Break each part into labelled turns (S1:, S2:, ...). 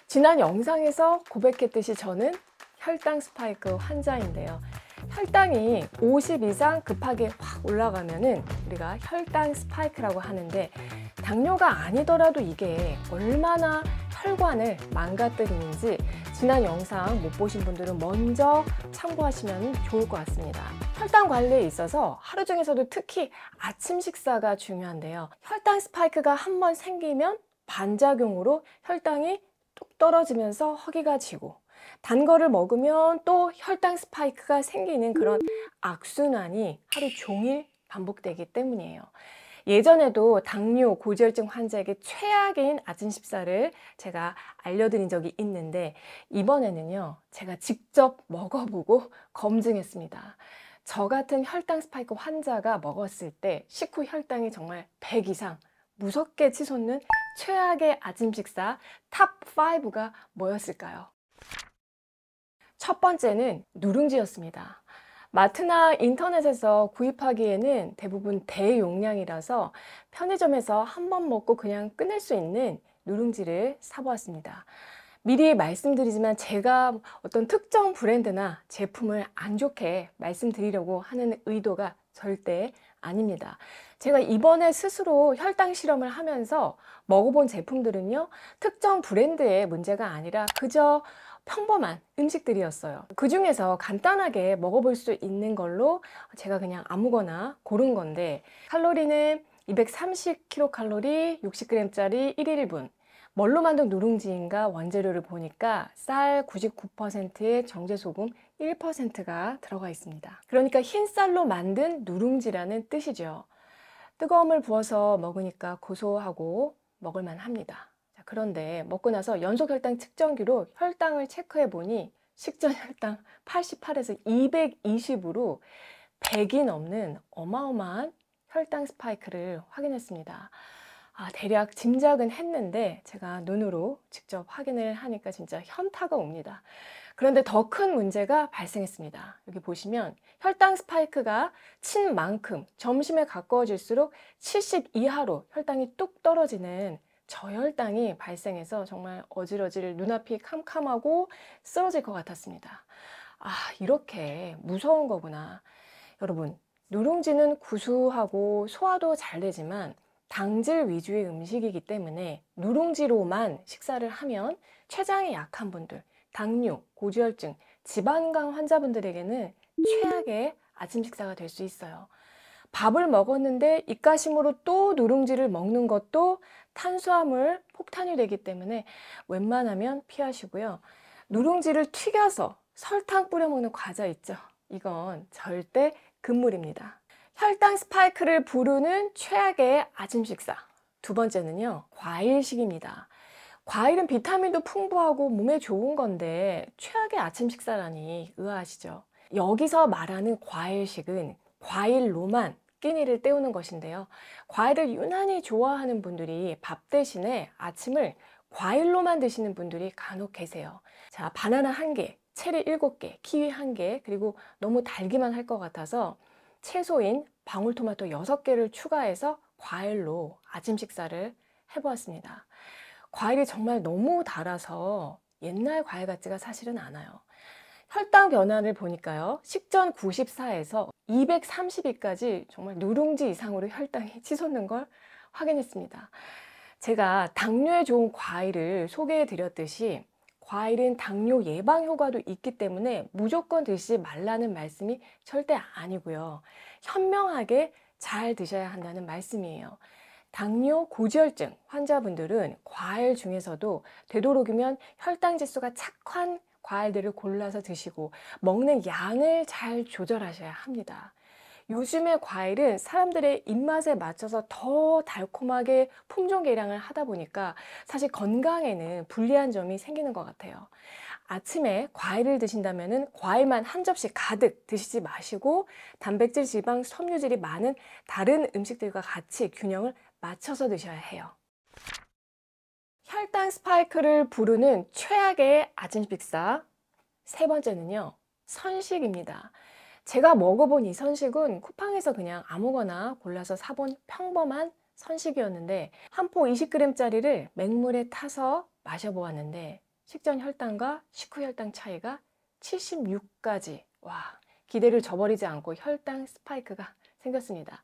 S1: 지난 영상에서 고백했듯이 저는 혈당 스파이크 환자인데요. 혈당이 50 이상 급하게 확 올라가면은 우리가 혈당 스파이크라고 하는데, 당뇨가 아니더라도 이게 얼마나 혈관을 망가뜨리는지 지난 영상 못 보신 분들은 먼저 참고하시면 좋을 것 같습니다. 혈당 관리에 있어서 하루 중에서도 특히 아침 식사가 중요한데요. 혈당 스파이크가 한번 생기면 반작용으로 혈당이 뚝 떨어지면서 허기가 지고, 단 거를 먹으면 또 혈당 스파이크가 생기는 그런 악순환이 하루 종일 반복되기 때문이에요. 예전에도 당뇨, 고지혈증 환자에게 최악인 아침 식사를 제가 알려드린 적이 있는데, 이번에는요, 제가 직접 먹어보고 검증했습니다. 저 같은 혈당 스파이크 환자가 먹었을 때 식후 혈당이 정말 100 이상 무섭게 치솟는 최악의 아침 식사 탑 5가 뭐였을까요? 첫 번째는 누룽지였습니다. 마트나 인터넷에서 구입하기에는 대부분 대용량이라서 편의점에서 한 번 먹고 그냥 끝낼 수 있는 누룽지를 사보았습니다. 미리 말씀드리지만 제가 어떤 특정 브랜드나 제품을 안 좋게 말씀드리려고 하는 의도가 절대 아닙니다. 제가 이번에 스스로 혈당 실험을 하면서 먹어본 제품들은요, 특정 브랜드의 문제가 아니라 그저 평범한 음식들이었어요. 그 중에서 간단하게 먹어볼 수 있는 걸로 제가 그냥 아무거나 고른 건데, 칼로리는 230kcal, 60g짜리 1인분. 뭘로 만든 누룽지인가 원재료를 보니까 쌀 99%에 정제소금 1%가 들어가 있습니다. 그러니까 흰쌀로 만든 누룽지라는 뜻이죠. 뜨거움을 부어서 먹으니까 고소하고 먹을만 합니다. 그런데 먹고 나서 연속 혈당 측정기로 혈당을 체크해 보니 식전 혈당 88에서 220으로 100이 넘는 어마어마한 혈당 스파이크를 확인했습니다. 대략 짐작은 했는데 제가 눈으로 직접 확인을 하니까 진짜 현타가 옵니다. 그런데 더 큰 문제가 발생했습니다. 여기 보시면 혈당 스파이크가 친 만큼 점심에 가까워질수록 70 이하로 혈당이 뚝 떨어지는 저혈당이 발생해서 정말 어질어질 눈앞이 캄캄하고 쓰러질 것 같았습니다. 이렇게 무서운 거구나. 여러분, 누룽지는 구수하고 소화도 잘 되지만 당질 위주의 음식이기 때문에 누룽지로만 식사를 하면 췌장이 약한 분들, 당뇨, 고지혈증, 지방간 환자분들에게는 최악의 아침 식사가 될 수 있어요. 밥을 먹었는데 입가심으로 또 누룽지를 먹는 것도 탄수화물 폭탄이 되기 때문에 웬만하면 피하시고요. 누룽지를 튀겨서 설탕 뿌려 먹는 과자 있죠? 이건 절대 금물입니다. 혈당 스파이크를 부르는 최악의 아침 식사. 두 번째는요, 과일식입니다. 과일은 비타민도 풍부하고 몸에 좋은 건데 최악의 아침 식사라니 의아하시죠? 여기서 말하는 과일식은 과일로만 끼니를 때우는 것인데요. 과일을 유난히 좋아하는 분들이 밥 대신에 아침을 과일로만 드시는 분들이 간혹 계세요. 자, 바나나 1개, 체리 7개, 키위 1개, 그리고 너무 달기만 할 것 같아서 채소인 방울토마토 6개를 추가해서 과일로 아침 식사를 해보았습니다. 과일이 정말 너무 달아서 옛날 과일 같지가 사실은 않아요. 혈당 변화를 보니까요, 식전 94에서 232까지 정말 누룽지 이상으로 혈당이 치솟는 걸 확인했습니다. 제가 당뇨에 좋은 과일을 소개해 드렸듯이 과일은 당뇨 예방 효과도 있기 때문에 무조건 드시지 말라는 말씀이 절대 아니고요. 현명하게 잘 드셔야 한다는 말씀이에요. 당뇨, 고지혈증 환자분들은 과일 중에서도 되도록이면 혈당 지수가 착한 과일들을 골라서 드시고 먹는 양을 잘 조절하셔야 합니다. 요즘의 과일은 사람들의 입맛에 맞춰서 더 달콤하게 품종 개량을 하다 보니까 사실 건강에는 불리한 점이 생기는 것 같아요. 아침에 과일을 드신다면 과일만 한 접시 가득 드시지 마시고 단백질, 지방, 섬유질이 많은 다른 음식들과 같이 균형을 맞춰서 드셔야 해요. 혈당 스파이크를 부르는 최악의 아침 식사 세 번째는요, 선식입니다. 제가 먹어본 이 선식은 쿠팡에서 그냥 아무거나 골라서 사본 평범한 선식이었는데, 한 포 20g짜리를 맹물에 타서 마셔보았는데 식전 혈당과 식후 혈당 차이가 76까지. 와, 기대를 저버리지 않고 혈당 스파이크가 생겼습니다.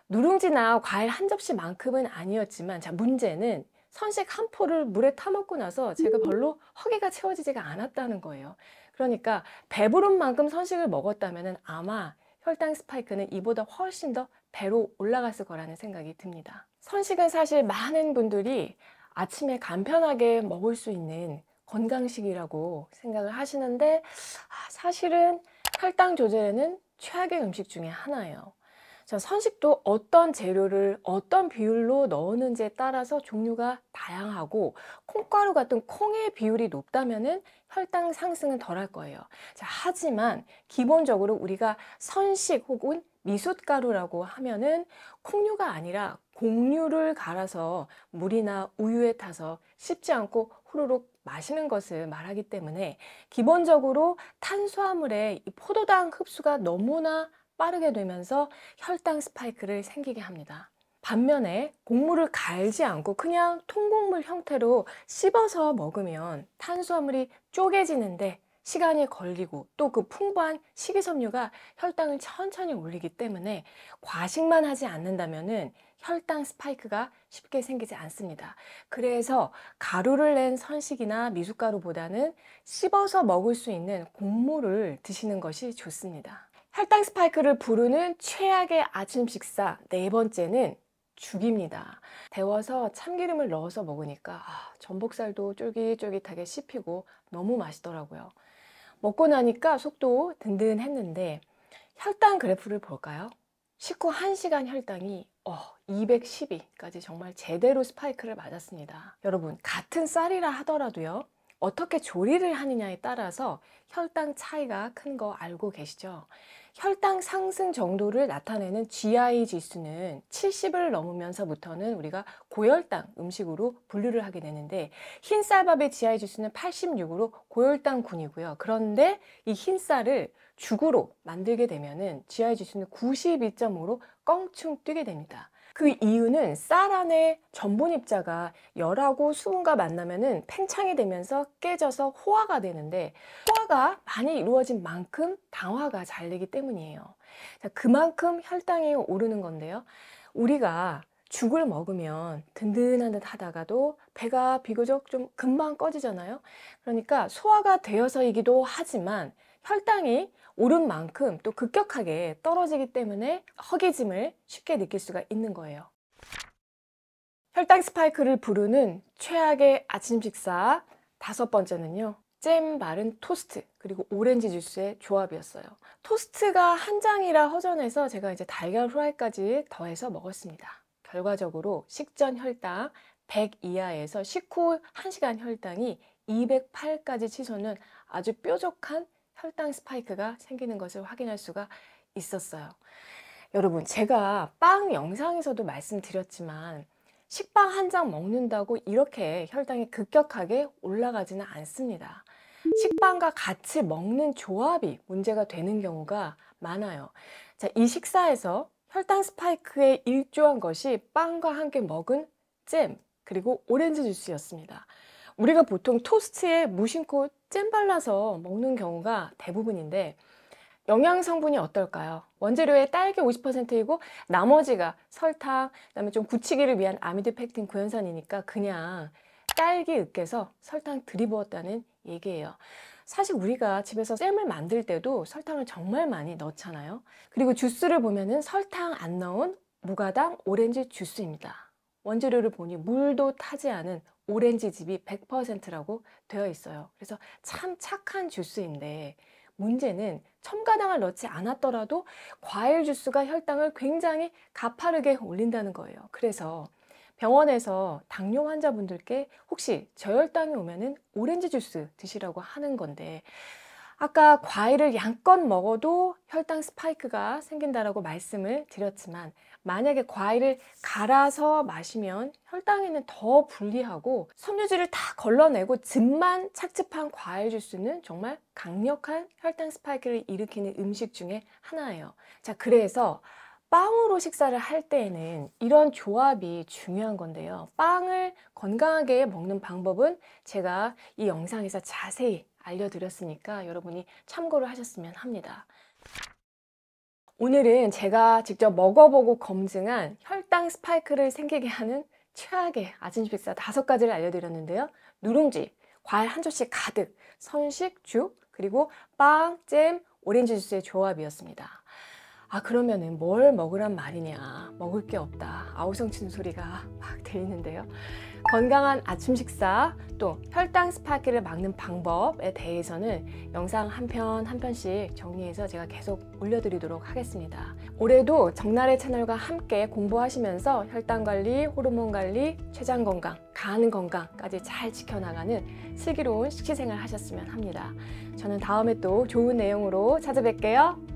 S1: 누룽지나 과일 한 접시만큼은 아니었지만, 자, 문제는 선식 한 포를 물에 타먹고 나서 제가 별로 허기가 채워지지가 않았다는 거예요. 그러니까 배부른 만큼 선식을 먹었다면 아마 혈당 스파이크는 이보다 훨씬 더 배로 올라갔을 거라는 생각이 듭니다. 선식은 사실 많은 분들이 아침에 간편하게 먹을 수 있는 건강식이라고 생각을 하시는데, 사실은 혈당 조절에는 최악의 음식 중에 하나예요. 자, 선식도 어떤 재료를 어떤 비율로 넣었는지에 따라서 종류가 다양하고, 콩가루 같은 콩의 비율이 높다면은 혈당 상승은 덜 할 거예요. 자, 하지만 기본적으로 우리가 선식 혹은 미숫가루라고 하면은 콩류가 아니라 곡류를 갈아서 물이나 우유에 타서 씹지 않고 후루룩 마시는 것을 말하기 때문에, 기본적으로 탄수화물의 이 포도당 흡수가 너무나 빠르게 되면서 혈당 스파이크를 생기게 합니다. 반면에 곡물을 갈지 않고 그냥 통곡물 형태로 씹어서 먹으면 탄수화물이 쪼개지는데 시간이 걸리고, 또 그 풍부한 식이섬유가 혈당을 천천히 올리기 때문에 과식만 하지 않는다면은 혈당 스파이크가 쉽게 생기지 않습니다. 그래서 가루를 낸 선식이나 미숫가루보다는 씹어서 먹을 수 있는 곡물을 드시는 것이 좋습니다. 혈당 스파이크를 부르는 최악의 아침 식사 네 번째는 죽입니다. 데워서 참기름을 넣어서 먹으니까 전복살도 쫄깃쫄깃하게 씹히고 너무 맛있더라고요. 먹고 나니까 속도 든든했는데, 혈당 그래프를 볼까요? 식후 1시간 혈당이 212까지 정말 제대로 스파이크를 맞았습니다. 여러분, 같은 쌀이라 하더라도요, 어떻게 조리를 하느냐에 따라서 혈당 차이가 큰 거 알고 계시죠? 혈당 상승 정도를 나타내는 GI 지수는 70을 넘으면서부터는 우리가 고혈당 음식으로 분류를 하게 되는데, 흰쌀밥의 GI 지수는 86으로 고혈당군이고요. 그런데 이 흰쌀을 죽으로 만들게 되면은 GI 지수는 92.5로 껑충 뛰게 됩니다. 그 이유는 쌀 안에 전분 입자가 열하고 수분과 만나면은 팽창이 되면서 깨져서 호화가 되는데, 호화가 많이 이루어진 만큼 당화가 잘 되기 때문이에요. 자, 그만큼 혈당이 오르는 건데요. 우리가 죽을 먹으면 든든한 듯 하다가도 배가 비교적 좀 금방 꺼지잖아요. 그러니까 소화가 되어서이기도 하지만 혈당이 오른 만큼 또 급격하게 떨어지기 때문에 허기짐을 쉽게 느낄 수가 있는 거예요. 혈당 스파이크를 부르는 최악의 아침 식사 다섯 번째는요, 잼 바른 토스트 그리고 오렌지 주스의 조합이었어요. 토스트가 한 장이라 허전해서 제가 이제 달걀 후라이까지 더해서 먹었습니다. 결과적으로 식전 혈당 100 이하에서 식후 1시간 혈당이 208까지 치솟는 아주 뾰족한 혈당 스파이크가 생기는 것을 확인할 수가 있었어요. 여러분, 제가 빵 영상에서도 말씀드렸지만 식빵 한 장 먹는다고 이렇게 혈당이 급격하게 올라가지는 않습니다. 식빵과 같이 먹는 조합이 문제가 되는 경우가 많아요. 자, 이 식사에서 혈당 스파이크에 일조한 것이 빵과 함께 먹은 잼 그리고 오렌지 주스였습니다. 우리가 보통 토스트에 무심코 잼 발라서 먹는 경우가 대부분인데, 영양 성분이 어떨까요? 원재료의 딸기 50%이고 나머지가 설탕, 그다음에 좀 굳히기를 위한 아미드 펙틴 구연산이니까 그냥 딸기 으깨서 설탕 들이부었다는 얘기예요. 사실 우리가 집에서 잼을 만들 때도 설탕을 정말 많이 넣잖아요. 그리고 주스를 보면은 설탕 안 넣은 무가당 오렌지 주스입니다. 원재료를 보니 물도 타지 않은 오렌지즙이 100%라고 되어 있어요. 그래서 참 착한 주스인데, 문제는 첨가당을 넣지 않았더라도 과일 주스가 혈당을 굉장히 가파르게 올린다는 거예요. 그래서 병원에서 당뇨 환자분들께 혹시 저혈당이 오면은 오렌지 주스 드시라고 하는 건데, 아까 과일을 양껏 먹어도 혈당 스파이크가 생긴다라고 말씀을 드렸지만, 만약에 과일을 갈아서 마시면 혈당에는 더 불리하고 섬유질을 다 걸러내고 즙만 착즙한 과일 주스는 정말 강력한 혈당 스파이크를 일으키는 음식 중에 하나예요. 자, 그래서 빵으로 식사를 할 때에는 이런 조합이 중요한 건데요. 빵을 건강하게 먹는 방법은 제가 이 영상에서 자세히 알려드렸으니까 여러분이 참고를 하셨으면 합니다. 오늘은 제가 직접 먹어보고 검증한 혈당 스파이크를 생기게 하는 최악의 아침 식사 5가지를 알려드렸는데요. 누룽지, 과일 한 조씩 가득, 선식, 죽, 그리고 빵, 잼, 오렌지 주스의 조합이었습니다. 그러면은 뭘 먹으란 말이냐, 먹을 게 없다, 아우성치는 소리가 막 들리는데요. 건강한 아침 식사, 또 혈당 스파이크를 막는 방법에 대해서는 영상 한 편 한 편씩 정리해서 제가 계속 올려드리도록 하겠습니다. 올해도 정나래 채널과 함께 공부하시면서 혈당 관리, 호르몬 관리, 췌장 건강, 간 건강까지 잘 지켜나가는 슬기로운 식시생활 하셨으면 합니다. 저는 다음에 또 좋은 내용으로 찾아뵐게요.